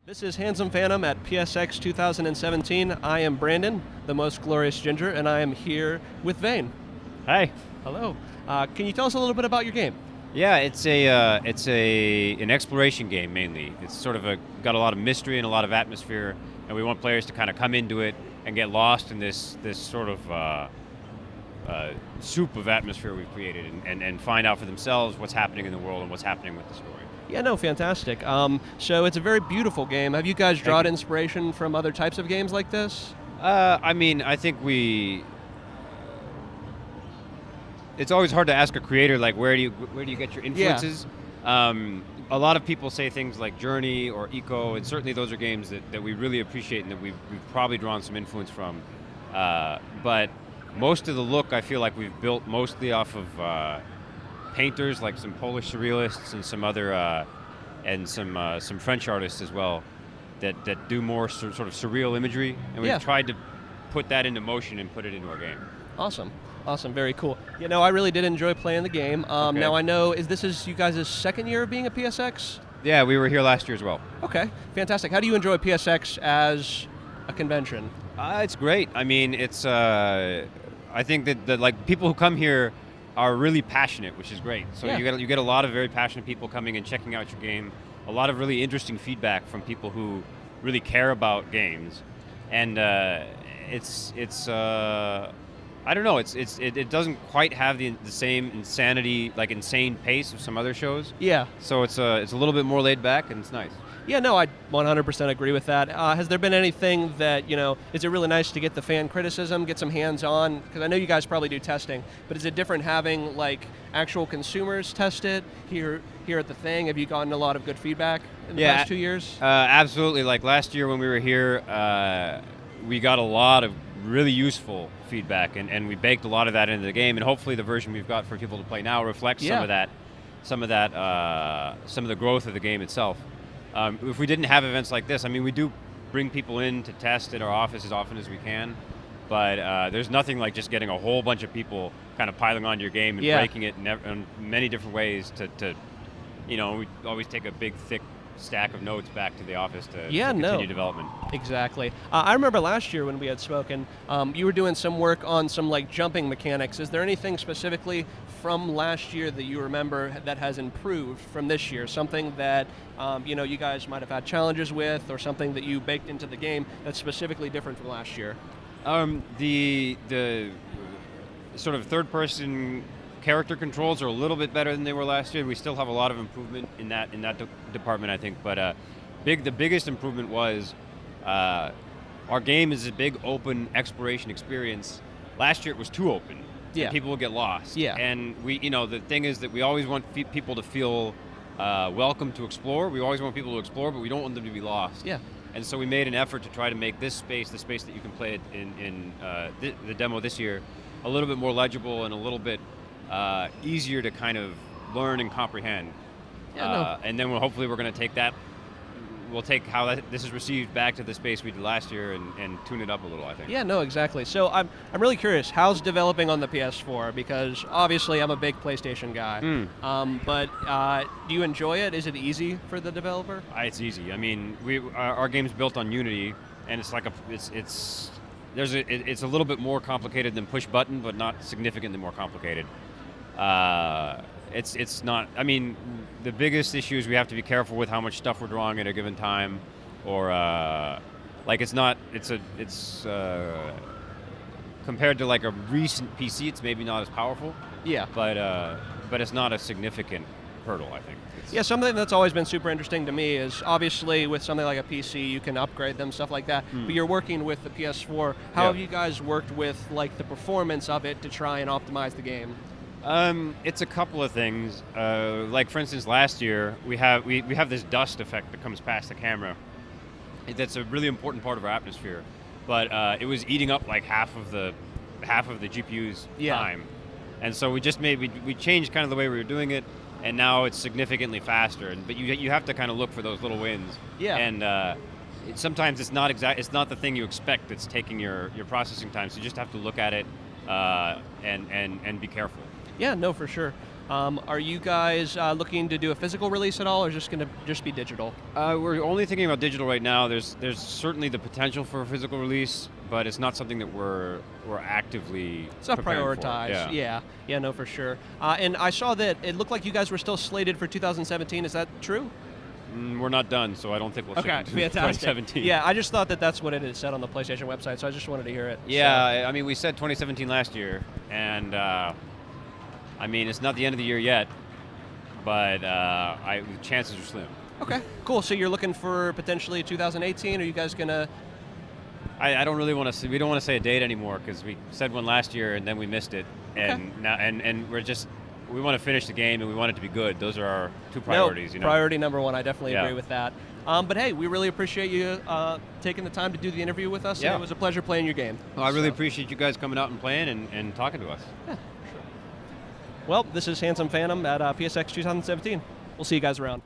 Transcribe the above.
This is Handsome Phantom at PSX 2017. I am Brandon, the most glorious ginger, and I am here with Vane. Hi. Hello. Can you tell us a little bit about your game? Yeah, it's an exploration game mainly. It's sort of got a lot of mystery and a lot of atmosphere, and we want players to kind of come into it and get lost in this sort of soup of atmosphere we've created, and find out for themselves what's happening in the world and what's happening with the story. Yeah, no, fantastic. So it's a very beautiful game. Have you guys drawn inspiration from other types of games like this? I think it's always hard to ask a creator, like, where do you get your influences? Yeah. A lot of people say things like Journey or Eco, and certainly those are games that we really appreciate and that we've probably drawn some influence from. But most of the look, I feel like we've built mostly off of painters, like some Polish surrealists and some other and some French artists as well that do more sort of surreal imagery, and we've tried to put that into motion and put it into our game. Awesome, very cool. You know, I really did enjoy playing the game. Okay. Now I know, this is you guys' second year of being a PSX? Yeah, we were here last year as well. Okay, fantastic. How do you enjoy PSX as a convention? It's great. I mean, it's I think that like people who come here are really passionate, which is great. So you get a lot of very passionate people coming and checking out your game. A lot of really interesting feedback from people who really care about games, and it's I don't know. It doesn't quite have the same insane pace of some other shows. Yeah. So it's a little bit more laid back, and it's nice. Yeah, no, I 100% agree with that. Has there been anything that, is it really nice to get the fan criticism, get some hands-on? Because I know you guys probably do testing, but is it different having, like, actual consumers test it here at the thing? Have you gotten a lot of good feedback in the past 2 years? Absolutely. Like last year when we were here, we got a lot of really useful feedback, and we baked a lot of that into the game, and hopefully the version we've got for people to play now reflects some of the growth of the game itself. If we didn't have events like this, I mean, we do bring people in to test at our office as often as we can, but there's nothing like just getting a whole bunch of people kind of piling onto your game and breaking it in many different ways to we always take a big, thick stack of notes back to the office to continue development. Exactly. I remember last year when we had spoken, you were doing some work on some like jumping mechanics. Is there anything specifically from last year that you remember that has improved from this year? Something that you guys might have had challenges with, or something that you baked into the game that's specifically different from last year? The sort of third-person character controls are a little bit better than they were last year. We still have a lot of improvement in that department, I think. But the biggest improvement was our game is a big open exploration experience. Last year it was too open. Yeah. And people will get lost. Yeah. And the thing is that we always want people to feel welcome to explore. We always want people to explore, but we don't want them to be lost. Yeah. And so we made an effort to try to make this space, the space that you can play in the demo this year, a little bit more legible and a little bit easier to kind of learn and comprehend. Yeah, and then hopefully we're going to take that. We'll take how this is received back to the space we did last year and tune it up a little, I think. Yeah, no, exactly. So I'm really curious, how's developing on the PS4? Because obviously I'm a big PlayStation guy. But do you enjoy it? Is it easy for the developer? It's easy. I mean, our game's built on Unity, and it's like it's a little bit more complicated than push button, but not significantly more complicated. It's not. I mean, the biggest issue is we have to be careful with how much stuff we're drawing at a given time, or it's not. It's compared to like a recent PC, it's maybe not as powerful. Yeah. But it's not a significant hurdle, I think. Yeah, something that's always been super interesting to me is obviously with something like a PC, you can upgrade them, stuff like that. But you're working with the PS4. How have you guys worked with like the performance of it to try and optimize the game? It's a couple of things. Like for instance, last year we have this dust effect that comes past the camera. That's a really important part of our atmosphere, but it was eating up like half of the GPU's time, and so we changed kind of the way we were doing it, and now it's significantly faster. But you have to kind of look for those little wins. Yeah. And sometimes it's not the thing you expect that's taking your processing time. So you just have to look at it and be careful. Yeah, no, for sure. Are you guys looking to do a physical release at all, or just going to just be digital? We're only thinking about digital right now. There's certainly the potential for a physical release, but it's not something that we're actively It's not preparing for. prioritized. Yeah, no, for sure. And I saw that it looked like you guys were still slated for 2017. Is that true? We're not done, so I don't think we'll ship into Fantastic. 2017. Yeah, I just thought that that's what it had said on the PlayStation website, so I just wanted to hear it. Yeah, I mean, we said 2017 last year, and I mean, it's not the end of the year yet, but the chances are slim. Okay, cool. So you're looking for potentially 2018? Are you guys gonna? I don't really want to. We don't want to say a date anymore because we said one last year and then we missed it, and now and we're just. We want to finish the game and we want it to be good. Those are our two priorities. No, priority number one. I definitely Yeah. agree with that. But hey, we really appreciate you taking the time to do the interview with us. Yeah. And it was a pleasure playing your game. Well, I really appreciate you guys coming out and playing and talking to us. Yeah, sure. Well, this is Handsome Phantom at PSX 2017. We'll see you guys around.